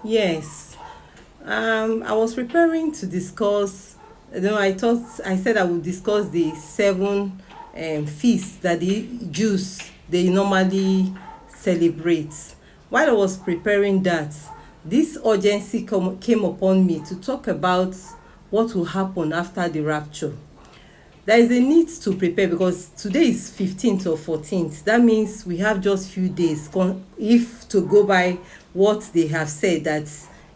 Yes. I was preparing to discuss, I said I would discuss the seven feasts that the Jews they normally celebrate. While I was preparing that, this urgency came upon me to talk about what will happen after the rapture. There is a need to prepare because today is 15th or 14th. That means we have just few days if to go by what they have said, that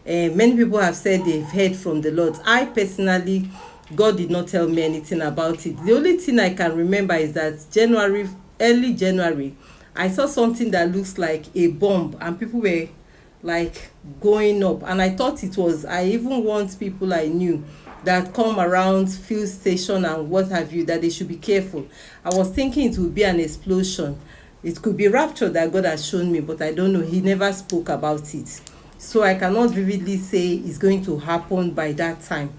many people have said they've heard from the Lord. I personally, God did not tell me anything about it. The only thing I can remember is that early January, I saw something that looks like a bomb and people were like going up, and I thought it was, I even want people I knew that come around fuel station and what have you, that they should be careful. I was thinking it would be an explosion. It could be rapture that God has shown me, but I don't know. He never spoke about it, so I cannot vividly say it's going to happen by that time.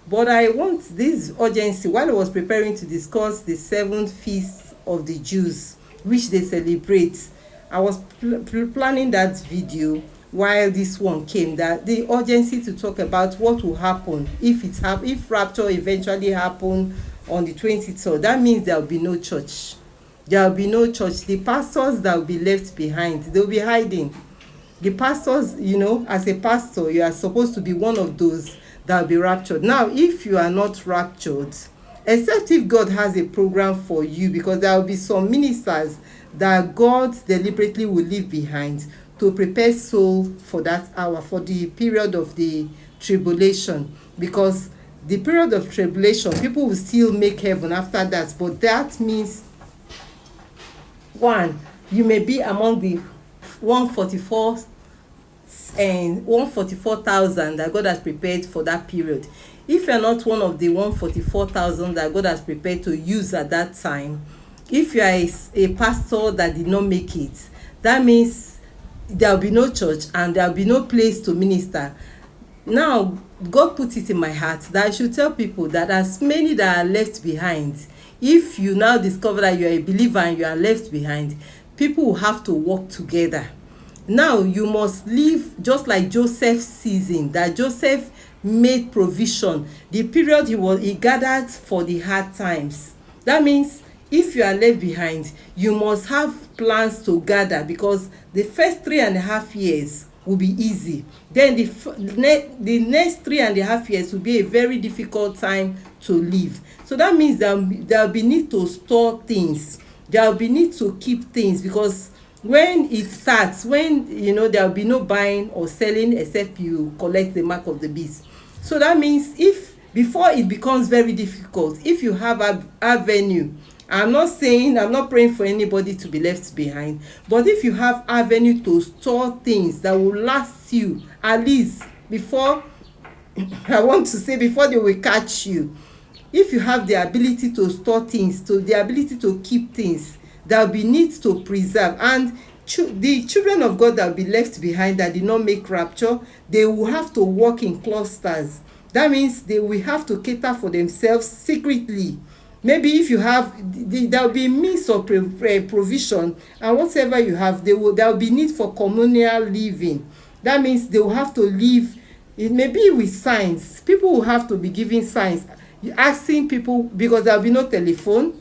But I want this urgency. While I was preparing to discuss the seven feasts of the Jews which they celebrate, I was planning that video while this one came, that the urgency to talk about what will happen if rapture eventually happen on the 23rd. That means there will be no church. There will be no church. The pastors that will be left behind, they will be hiding. The pastors, as a pastor, you are supposed to be one of those that will be raptured. Now, if you are not raptured, except if God has a program for you, because there will be some ministers that God deliberately will leave behind to prepare soul for that hour, for the period of the tribulation. Because the period of tribulation, people will still make heaven after that, but that means, one, you may be among the 144 and 144,000 that God has prepared for that period. If you are not one of the 144,000 that God has prepared to use at that time, if you are a pastor that did not make it, that means there will be no church and there will be no place to minister. Now, God put it in my heart that I should tell people that as many that are left behind, if you now discover that you are a believer and you are left behind, people will have to work together. Now you must live just like Joseph's season, that Joseph made provision. The period he gathered for the hard times. That means if you are left behind, you must have plans to gather, because the first 3.5 years will be easy. Then the next 3.5 years will be a very difficult time to live. So that means there will be need to store things. There will be need to keep things, because when it starts, when there will be no buying or selling except you collect the mark of the beast. So that means if before it becomes very difficult, if you have a avenue, I'm not praying for anybody to be left behind, but if you have avenue to store things that will last you at least before I want to say before they will catch you, if you have the ability to store things, to the ability to keep things, there will be need to preserve. And the children of God that will be left behind that did not make rapture, they will have to work in clusters. That means they will have to cater for themselves secretly. Maybe if you have, there will be means of provision, and whatever you have, there will be need for communal living. That means they will have to live. It may be with signs. People will have to be giving signs, asking people, because there will be no telephone.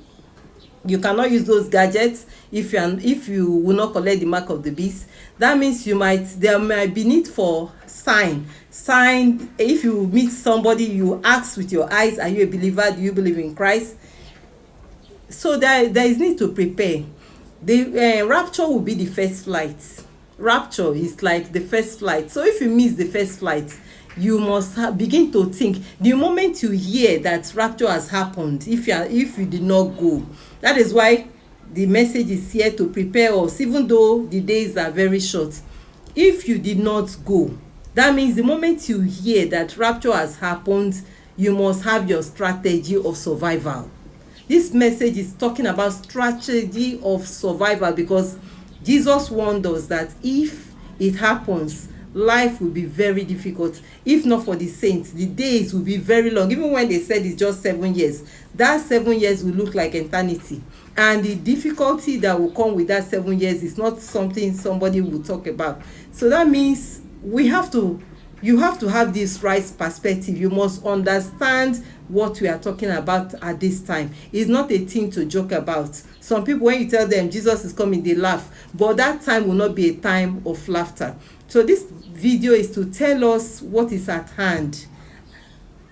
You cannot use those gadgets if you will not collect the mark of the beast. That means there might be need for sign. If you meet somebody, you ask with your eyes, are you a believer? Do you believe in Christ? So there is need to prepare. The rapture will be the first flight. Rapture is like the first flight. So if you miss the first flight, you must begin to think. The moment you hear that rapture has happened, if you did not go, that is why the message is here to prepare us, even though the days are very short. If you did not go, that means the moment you hear that rapture has happened, you must have your strategy of survival. This message is talking about strategy of survival, because Jesus warned us that if it happens, life will be very difficult. If not for the saints, the days will be very long. Even when they said it's just 7 years, that 7 years will look like eternity. And the difficulty that will come with that 7 years is not something somebody will talk about. So that means you have to have this right perspective. You must understand what we are talking about at this time. It's not a thing to joke about. Some people, when you tell them Jesus is coming, they laugh, but that time will not be a time of laughter. So this video is to tell us what is at hand.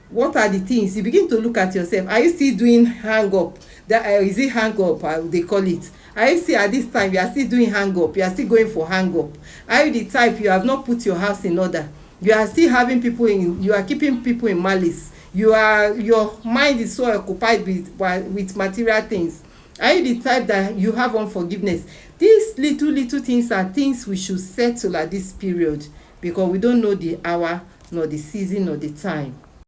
What are the things? You begin to look at yourself. Are you still doing hang up? Is it hang up they call it? Are you still, at this time you are still doing hang up? You are still going for hang up? Are you the type, you have not put your house in order? You are still having people in, you are keeping people in malice. Your mind is so occupied with material things. Are you the type that you have unforgiveness? These little things are things we should settle at this period, because we don't know the hour, nor the season, nor the time.